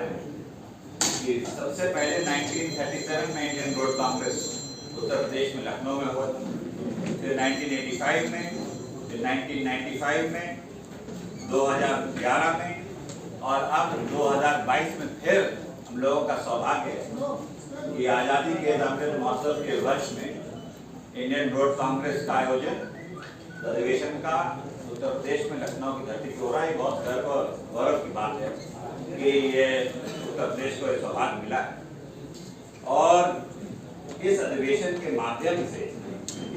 बारे में कि सबसे पहले 1937 में इंडियन रोड कांग्रेस उत्तर प्रदेश में लखनऊ में हुआ, फिर 1985 में, फिर 1995 में, 2011 में और अब 2022 में फिर हम लोगों का सौभाग्य है कि आज़ादी के अमृत महोत्सव के वर्ष में इंडियन रोड कांग्रेस का आयोजन अधिवेशन का उत्तर प्रदेश में लखनऊ की धरती पर हो रहा है। बहुत गर्व और गौरव की बात है कि ये उत्तर प्रदेश को ये सौभाग्य मिला है और इस अधिवेशन के माध्यम से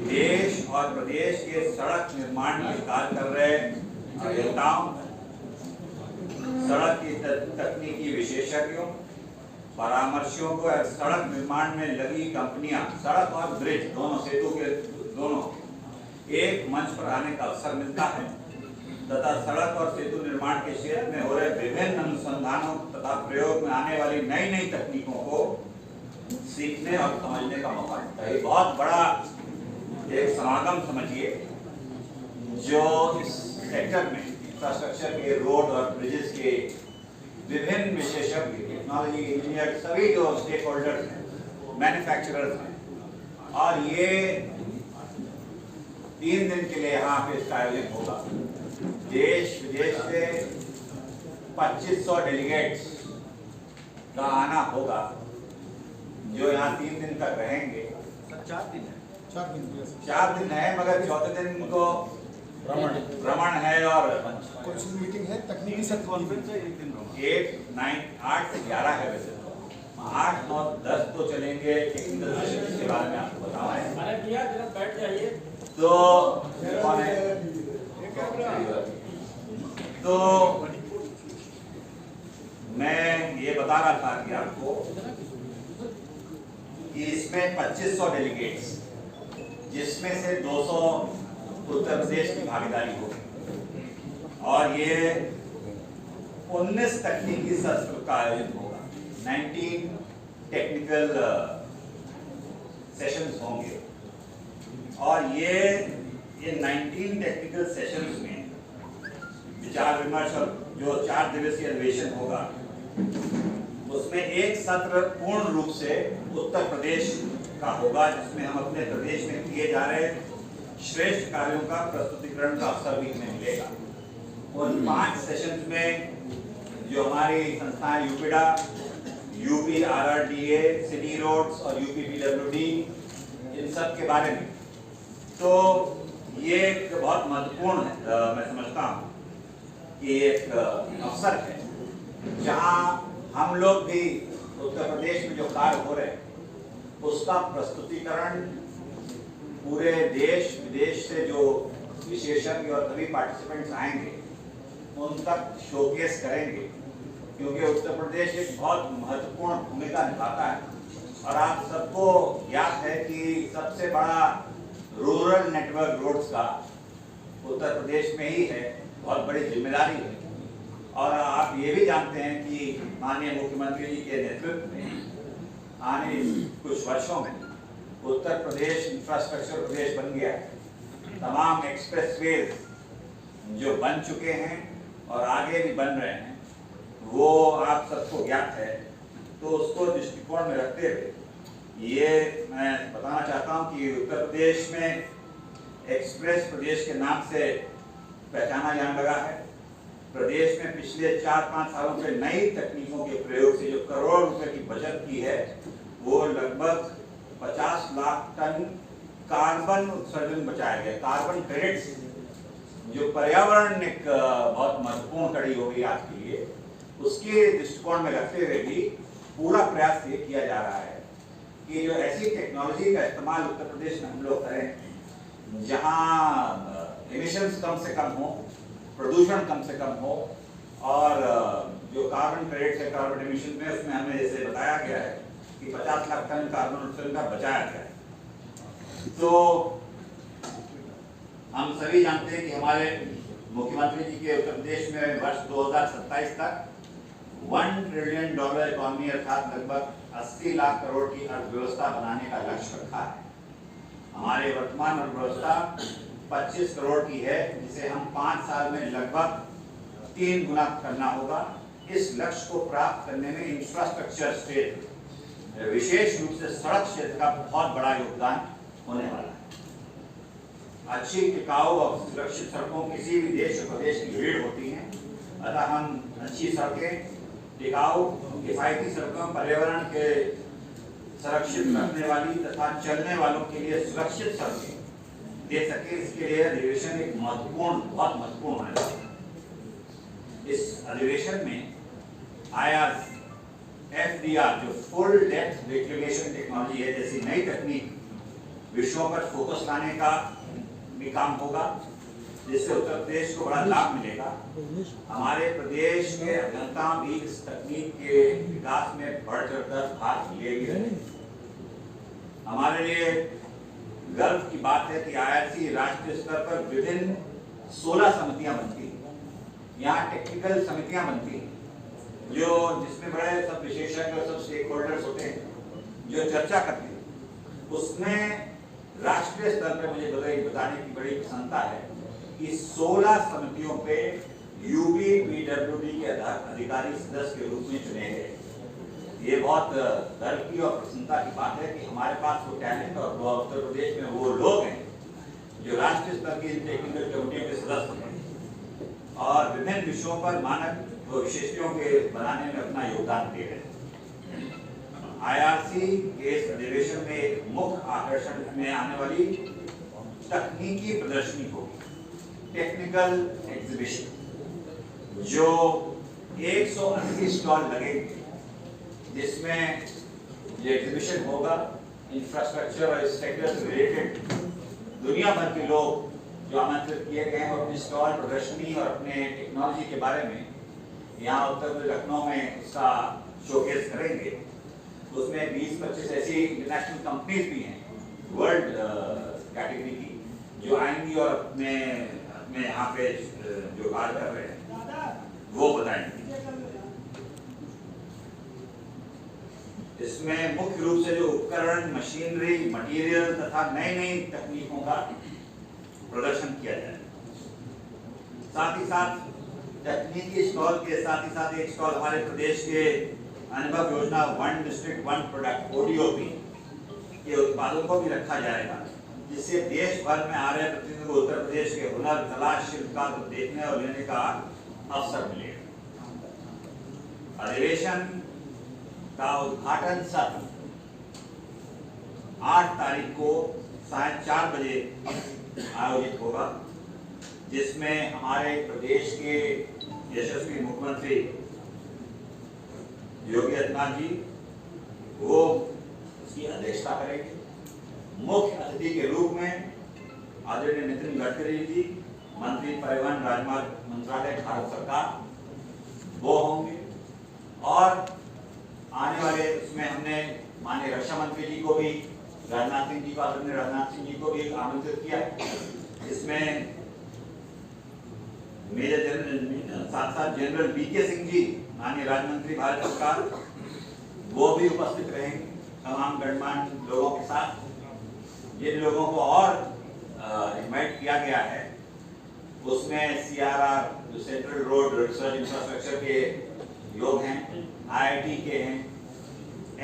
देश और प्रदेश के सड़क निर्माण में कार्य कर रहे अभियंताओं, सड़क की तकनीकी विशेषज्ञों, परामर्शियों को सड़क निर्माण में लगी कंपनियां, सड़क और ब्रिज दोनों, सेतु के दोनों एक मंच पर आने का अवसर मिलता है तथा सड़क और सेतु निर्माण के क्षेत्र में हो रहे विभिन्न अनुसंधानों तथा प्रयोग में आने वाली नई नई तकनीकों को सीखने और समझने का मौका मिलता है। बहुत बड़ा एक समागम समझिए जो इस सेक्टर में इंफ्रास्ट्रक्चर के, रोड और ब्रिजेस के विभिन्न विशेषज्ञ, टेक्नोलॉजी इंजीनियर, सभी जो स्टेक होल्डर्स हैं, मैन्युफैक्चरर्स हैं और ये 3 दिन के लिए यहाँ पे इसका आयोजन होगा। देश विदेश से 2500 डेलीगेट्स का आना होगा जो यहाँ 3 दिन तक रहेंगे। 4 दिन है, 4 दिन है मगर चौथे दिन उनको भ्रमण है और कुछ मीटिंग है, तकनीकी सत्र कॉन्फ्रेंस है, 1 दिन 8 से 11 है वैसे तो 8, 9, 10 तो चलेंगे टेक्निकल सेशन के बारे में आपको बताना है। बैठ जाइए तो मैं ये बता रहा था कि आपको कि इसमें 2500 डेलीगेट्स जिसमें से 200 उत्तर प्रदेश की भागीदारी होगी और ये 19 तकनीकी सत्र का आयोजन होगा। 19 टेक्निकल सेशंस होंगे और ये 19 टेक्निकल सेशंस में विचार विमर्श और जो 4 दिवसीय अधिवेशन होगा उसमें एक सत्र पूर्ण रूप से उत्तर प्रदेश का होगा जिसमें हम अपने प्रदेश में किए जा रहे श्रेष्ठ कार्यों का प्रस्तुतिकरण का अवसर भी हमें मिलेगा। उन 5 सेशंस में जो हमारी संस्थाएं UPEIDA, UP RRDA, city roads और यूपी PWD, इन सब के बारे में, तो ये एक बहुत महत्वपूर्ण है, मैं समझता हूँ कि एक अवसर है जहाँ हम लोग भी उत्तर प्रदेश में जो कार्य हो रहे हैं उसका प्रस्तुतिकरण पूरे देश विदेश से जो विशेषज्ञ और सभी पार्टिसिपेंट्स आएंगे उन तक शोकेस करेंगे क्योंकि उत्तर प्रदेश एक बहुत महत्वपूर्ण भूमिका निभाता है और आप सबको याद है कि सबसे बड़ा रूरल नेटवर्क रोड्स का उत्तर प्रदेश में ही है, बहुत बड़ी जिम्मेदारी है। और आप ये भी जानते हैं कि माननीय मुख्यमंत्री जी के नेतृत्व में आने कुछ वर्षों में उत्तर प्रदेश इंफ्रास्ट्रक्चर प्रदेश बन गया है। तमाम एक्सप्रेसवेज जो बन चुके हैं और आगे भी बन रहे हैं वो आप सबको ज्ञात है। तो उसको दृष्टिकोण में रखते हुए ये मैं बताना चाहता हूँ कि उत्तर प्रदेश में एक्सप्रेस प्रदेश के नाम से पहचाना जाने लगा है। प्रदेश में पिछले 4-5 सालों से नई तकनीकों के प्रयोग से जो करोड़ रुपए की बचत की है वो लगभग 50 लाख टन कार्बन उत्सर्जन बचाया गया। कार्बन क्रेडिट्स जो पर्यावरण एक बहुत महत्वपूर्ण कड़ी हो गई आज के लिए, उसके दृष्टिकोण में रखते हुए भी पूरा प्रयास ये किया जा रहा है कि जो ऐसी टेक्नोलॉजी का इस्तेमाल उत्तर प्रदेश में हम लोग करें जहाँ एमिशंस कम से कम हो, प्रदूषण कम से कम हो और जो कार्बन क्रेडिट्स है कार्बन एमिशन में उसमें हमें जैसे बताया गया है कि 50 लाख टन कार्बन उत्सर्जन का बचाया गया है। तो हम सभी जानते हैं कि हमारे मुख्यमंत्री जी के उत्तर प्रदेश में वर्ष 2027 तक $1 ट्रिलियन इकोनॉमी अर्थात लगभग 80 लाख करोड़ की अर्थव्यवस्था बनाने का लक्ष्य रखा है। हमारे वर्तमान अर्थव्यवस्था 25 करोड़ की है जिसे हम 5 साल में लगभग 3 गुना करना होगा। इस लक्ष्य को प्राप्त करने में इंफ्रास्ट्रक्चर स्टेट, विशेष रूप से सड़क क्षेत्र का बहुत बड़ा योगदान होने वाला है। अच्छी, टिकाऊ और सुरक्षित सड़कों किसी भी देश और प्रदेश की रीढ़ होती हैं। अतः हम अच्छी सड़कें, टिकाऊ किफायती सड़कों, पर्यावरण के सुरक्षित रखने वाली तथा चलने वालों के लिए सुरक्षित सड़कें दे सके, इसके लिए अधिवेशन एक महत्वपूर्ण, बहुत महत्वपूर्ण होने वाला है। इस अधिवेशन में IRFDR जो फुल डेप्थ रिक्लेमेशन टेक्नोलॉजी है जैसी नई तकनीक विषयों पर फोकस लाने का भी काम होगा, जिससे उत्तर प्रदेश को बड़ा लाभ मिलेगा। हमारे प्रदेश के अभियंता भी इस तकनीक के विकास में बढ़ चढ़कर भाग ले भी रहे। हमारे लिए गर्व की बात है कि IRC राष्ट्रीय स्तर पर विभिन्न 16 समितियां बनती हैं। यहाँ टेक्निकल समितियां बनती हैं जिसमें बड़े सब विशेषज्ञ और सब स्टेक होल्डर्स होते हैं जो चर्चा करते हैं। उसमें राष्ट्रीय स्तर पर मुझे बताने की बड़ी प्रसन्नता है कि 16 समितियों पे UPPWD के अधिकारी सदस्य के रूप में चुने गए। ये बहुत गर्व की और प्रसन्नता की बात है कि हमारे पास वो टैलेंट और उत्तर प्रदेश में वो लोग हैं जो राष्ट्रीय स्तर की टेक्निकल कमेटी के सदस्य हैं और विभिन्न विषयों पर मानक विशिष्टियों के बनाने में अपना योगदान दे रहे हैं। IRC के इस अधिवेशन में एक मुख्य आकर्षण में आने वाली तकनीकी प्रदर्शनी होगी, टेक्निकल एग्जीबिशन, जो 180 स्टॉल लगेंगे, जिसमें ये एग्जीबिशन होगा इंफ्रास्ट्रक्चर और इस सेक्टर से रिलेटेड दुनिया भर के लोग जो आमंत्रित किए गए हैं अपने स्टॉल, प्रदर्शनी और अपने टेक्नोलॉजी के बारे में यहाँ उत्तर प्रदेश लखनऊ में उसका शोकेस करेंगे। उसमें 20-25 ऐसी इंटरनेशनल कंपनीज भी हैं वर्ल्ड कैटेगरी की जो आएंगी और अपने यहाँ पे जो कार्य कर रहे हैं वो बताएंगे। इसमें मुख्य रूप से जो उपकरण, मशीनरी, मटेरियल तथा नई नई तकनीकों का प्रदर्शन किया जाएगा। साथ ही साथ तकनीकी स्टॉल के साथ ही साथ एक स्टॉल हमारे प्रदेश के अनुभव योजना one district one product ODOP के उत्पादों को भी रखा जाएगा, जिससे देश भर में आ रहे प्रतिनिधियों को उत्तर प्रदेश के हुनर, कला, शिल्पकार को देखने और लेने का अवसर मिलेगा। अधिवेशन का उद्घाटन सत्र 8 तारीख को सायं 4 बजे आयोजित होगा, जिसमें हमारे प्रदेश के यशस्वी मुख्यमंत्री योगी आदित्यनाथ जी वो उसकी अध्यक्षता करेंगे। मुख्य अतिथि के रूप में आदरणीय नितिन गडकरी जी, मंत्री परिवहन राजमार्ग मंत्रालय भारत सरकार वो होंगे और आने वाले उसमें हमने माननीय रक्षा मंत्री जी को भी, राजनाथ सिंह जी को, आदरणीय राजनाथ सिंह जी को भी आमंत्रित किया है। इसमें मेजर जनरल साथ जनरल VK सिंह जी, माननीय राज्य मंत्री भारत सरकार, वो भी उपस्थित रहेंगे तमाम गणमान्य लोगों के साथ। जिन लोगों को और इनवाइट किया गया है उसमें CRR जो सेंट्रल रोड रिसर्च इंफ्रास्ट्रक्चर के लोग हैं, IIT के हैं,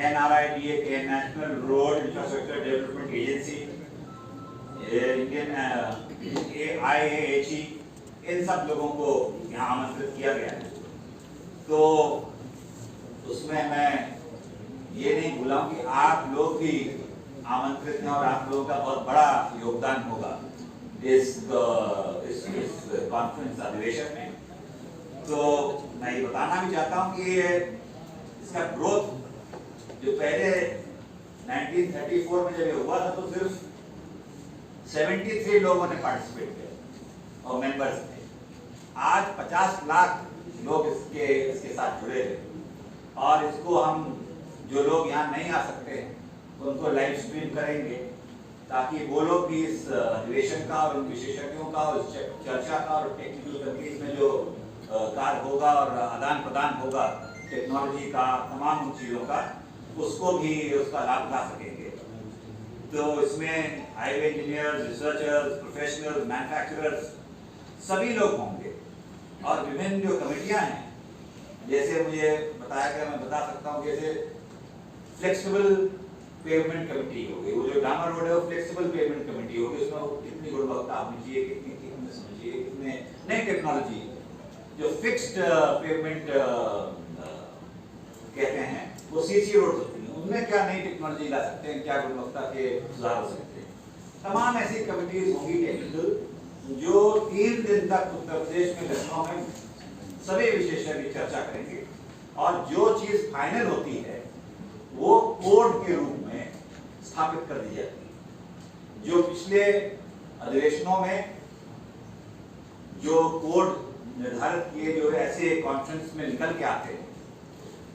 NRIDA के, national road infrastructure development agency, Indian IAHE, इन सब लोगों को यहाँ आमंत्रित किया गया है। तो उसमें मैं ये नहीं भूला कि आप लोग भी आमंत्रित हैं और आप लोगों का बहुत बड़ा योगदान होगा इस कॉन्फ्रेंस अधिवेशन में। तो मैं ये बताना भी चाहता हूँ कि इसका ग्रोथ जो पहले 1934 में जब हुआ था तो सिर्फ 73 लोगों ने पार्टिसिपेट किया और मेंबर्स थे। आज 50 लाख लोग इसके साथ जुड़े हैं और इसको हम जो लोग यहाँ नहीं आ सकते उनको लाइव स्ट्रीम करेंगे ताकि वो लोग भी इस अधिवेशन का और उन विशेषज्ञों का और चर्चा का और टेक्निकल कंट्रीज में जो कार्य होगा और आदान प्रदान होगा टेक्नोलॉजी का, तमाम चीज़ों का, उसको भी उसका लाभ उठा सकेंगे। तो इसमें highway engineers, researchers, professionals, manufacturers सभी लोग होंगे और विभिन्न जो कमेटियां हैं जैसे मुझे बताया गया, मैं बता सकता हूँ, जैसे फ्लेक्सिबल पेमेंट कमेटी होगी, वो जो डामर रोड है वो फ्लेक्सिबल पेमेंट कमेटी होगी, उसमें वो कितनी गुणवत्ता होनी चाहिए, कितनी थिकनेस होनी चाहिए, कितने नई टेक्नोलॉजी, जो फिक्स्ड पेमेंट कहते हैं वो सीसी रोड होती है, उनमें क्या नई टेक्नोलॉजी ला सकते हैं, क्या गुणवत्ता के सुधार हो सकते हैं। तमाम ऐसी कमिटीज होंगी टेक्निकल, जो 3 दिन तक उत्तर प्रदेश में लखनऊ में सभी विशेषज्ञ की चर्चा करेंगे, और जो चीज फाइनल होती है वो कोड के रूप में स्थापित कर दी जाती है। जो पिछले अधिवेशनों में जो कोड निर्धारित किए, जो ऐसे कॉन्फ्रेंस में निकल के आते हैं,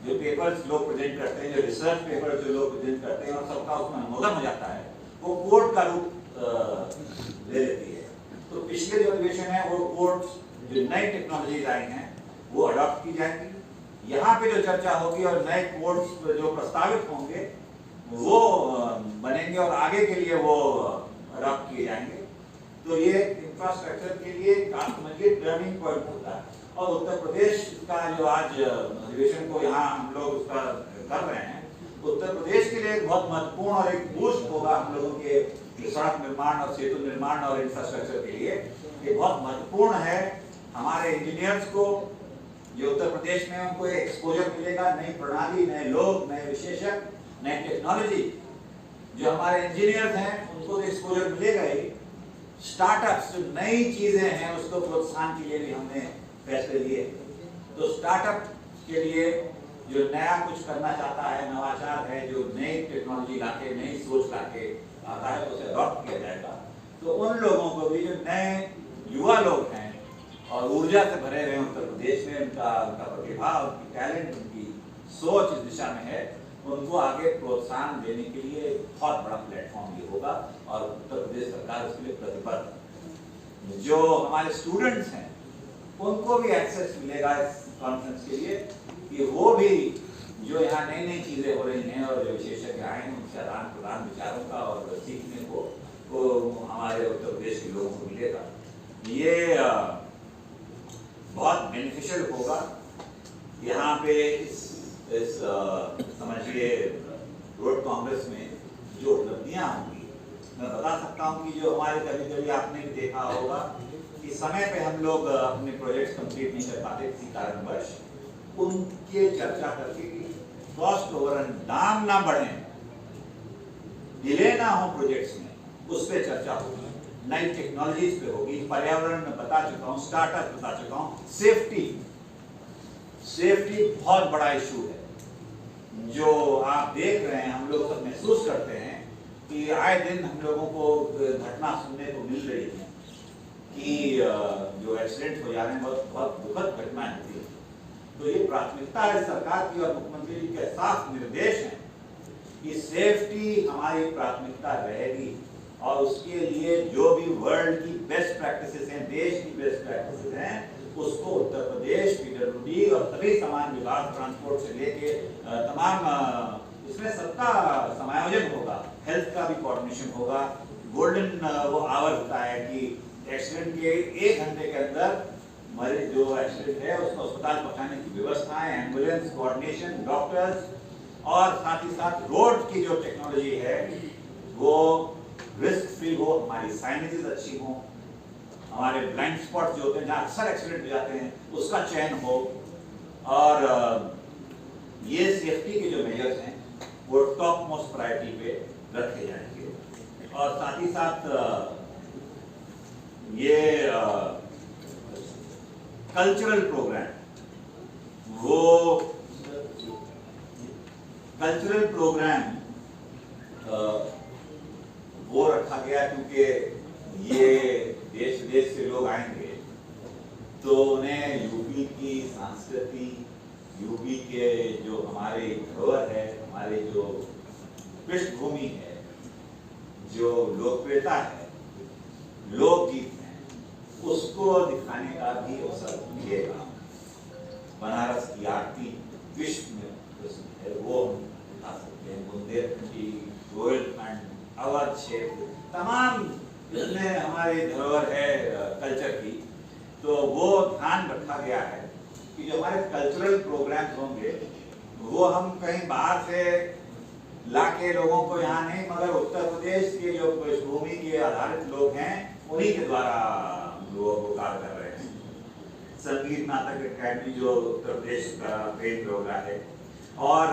जो पेपर्स लोग प्रेजेंट करते हैं, जो रिसर्च पेपर जो लोग प्रेजेंट करते हैं, और सबका उसमें अनुमोदन हो जाता है, वो कोड का रूप ले लेती है। तो पिछले जो अधिवेशन है वो कोड, जो नई टेक्नोलॉजी आई हैं वो अडॉप्ट की जाएगी। यहाँ पे जो चर्चा होगी और नए कोड्स जो प्रस्तावित होंगे वो बनेंगे और आगे के लिए वो अडॉप्ट किए जाएंगे। तो ये इंफ्रास्ट्रक्चर के लिए समझिए टर्निंग पॉइंट होता है। और उत्तर प्रदेश का जो आज अधिवेशन को यहाँ हम लोग उसका कर रहे हैं, उत्तर प्रदेश के लिए बहुत महत्वपूर्ण और एक बूस्ट होगा हम लोगों के सड़क निर्माण और सेतु निर्माण और इंफ्रास्ट्रक्चर के लिए। ये बहुत महत्वपूर्ण है हमारे इंजीनियर्स को, जो उत्तर प्रदेश में उनको एक्सपोजर मिलेगा, नई प्रणाली, नए लोग, नए विशेषज्ञ, नई टेक्नोलॉजी। जो हमारे इंजीनियर्स हैं उनको तो एक्सपोजर मिलेगा ही, स्टार्टअप्स जो नई चीजें हैं उसको प्रोत्साहन के लिए भी हमने फैसले लिए। तो स्टार्टअप के लिए जो नया कुछ करना चाहता है, नवाचार है, जो नई टेक्नोलॉजी लाके, नई सोच लाके आता है, उसे अडॉप्ट किया जाएगा। तो उन लोगों को भी, जो नए युवा लोग हैं और ऊर्जा से भरे हुए उत्तर प्रदेश में, उनका प्रतिभा, उनकी टैलेंट, उनकी सोच इस दिशा में है, उनको आगे प्रोत्साहन देने के लिए बहुत बड़ा प्लेटफॉर्म ये होगा। और उत्तर प्रदेश सरकार उसके लिए प्रतिबद्ध। जो हमारे स्टूडेंट्स हैं उनको भी एक्सेस मिलेगा इस कॉन्फ्रेंस के लिए, कि वो भी जो यहाँ नई नई चीजें हो रही हैं और जो विशेषज्ञ आए हैं उनसे आदान प्रदान विचारों का और सीखने को हमारे उत्तर प्रदेश के लोगों को मिलेगा। ये बहुत बेनिफिशियल होगा। यहाँ पे इस समझिए रोड कांग्रेस में जो उपलब्धियां होंगी, मैं बता सकता हूँ कि जो हमारे कभी आपने भी देखा होगा कि समय पे हम लोग अपने प्रोजेक्ट्स कंप्लीट नहीं कर पाते किसी कारणवश, उनके चर्चा करके कॉस्ट ओवररन, दाम ना बढ़े, डिले ना हो प्रोजेक्ट्स में, उस पर चर्चा होगी। नई टेक्नोलॉजीज पे होगी, पर्यावरण में बता चुका हूँ, स्टार्टअप बता चुका हूँ, सेफ्टी बहुत बड़ा इशू है। जो आप देख रहे हैं, हम लोग सब महसूस करते हैं कि आए दिन हम लोगों को घटना सुनने को मिल रही है कि जो एक्सीडेंट हो जा रहे हैं, बहुत दुखद घटनाएं होती है। तो ये प्राथमिकता है सरकार की और मुख्यमंत्री जी के साफ निर्देश हैं कि सेफ्टी हमारी प्राथमिकता रहेगी, और उसके लिए जो भी वर्ल्ड की बेस्ट प्रैक्टिसेस हैं, देश की बेस्ट प्रैक्टिसेस हैं, उसको उत्तर प्रदेश, पीडब्ल्यूडी और सभी समान विभाग, ट्रांसपोर्ट से लेके तमाम, इसमें सबका समायोजन होगा, हेल्थ का भी कोऑर्डिनेशन होगा। गोल्डन वो आवर होता है कि एक्सीडेंट के 1 घंटे के अंदर मरीज जो एक्सीडेंट है उसको अस्पताल पहुंचाने की व्यवस्थाएं, एम्बुलेंस, कोऑर्डिनेशन, डॉक्टर्स, और साथ ही साथ रोड की जो टेक्नोलॉजी है वो रिस्क फ्री हो, हमारी साइनेजेस अच्छी हो, हमारे ब्लाइंड स्पॉट जो होते हैं जहाँ अक्सर एक्सीडेंट हो जाते हैं उसका चयन हो, और ये सेफ्टी के जो मेजर्स हैं वो टॉप मोस्ट प्रायोरिटी पे रखे जाएंगे। और साथ ही साथ ये कल्चरल प्रोग्राम, वो रखा गया क्योंकि ये देश विदेश से लोग आएंगे तो उन्हें यूपी की संस्कृति, यूपी के जो हमारे धरोहर है, हमारे जो पृष्ठभूमि है, जो लोकप्रियता है, लोकगीत है, उसको दिखाने का भी अवसर मिलेगा। बनारस की आरती विश्व में प्रसिद्ध है, वो हम दिखा सकते हैं। बुंदेलखंडी, रोहिलखंड, अवध क्षेत्र, तमाम इसमें हमारी धरोहर है कल्चर की, तो वो ध्यान रखा गया है कि जो हमारे कल्चरल प्रोग्राम्स होंगे वो हम कहीं बाहर से लाके लोगों को यहाँ नहीं, मगर उत्तर प्रदेश के जो पृष्ठभूमि के आधारित लोग हैं उन्हीं के द्वारा लोगों को कार्य कर रहे हैं। संगीत नाटक अकेडमी जो उत्तर प्रदेश का पेड प्रोग्राम है, और